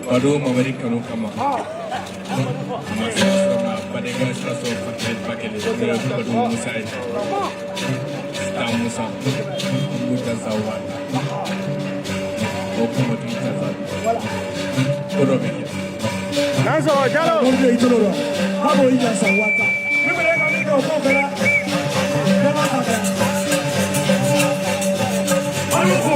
Baru memberikan kama. Pada gasa so paket paket baru musai. Tamu sam. Bukan sawan. Oke mati kita. Bodoh begini. Nanso, jalo. Bodoh itu loh. Kamu ini sawan. Memang kami kau kena. Memang kau. Ayo kau.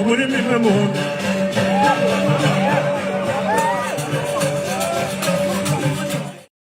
What do you mean,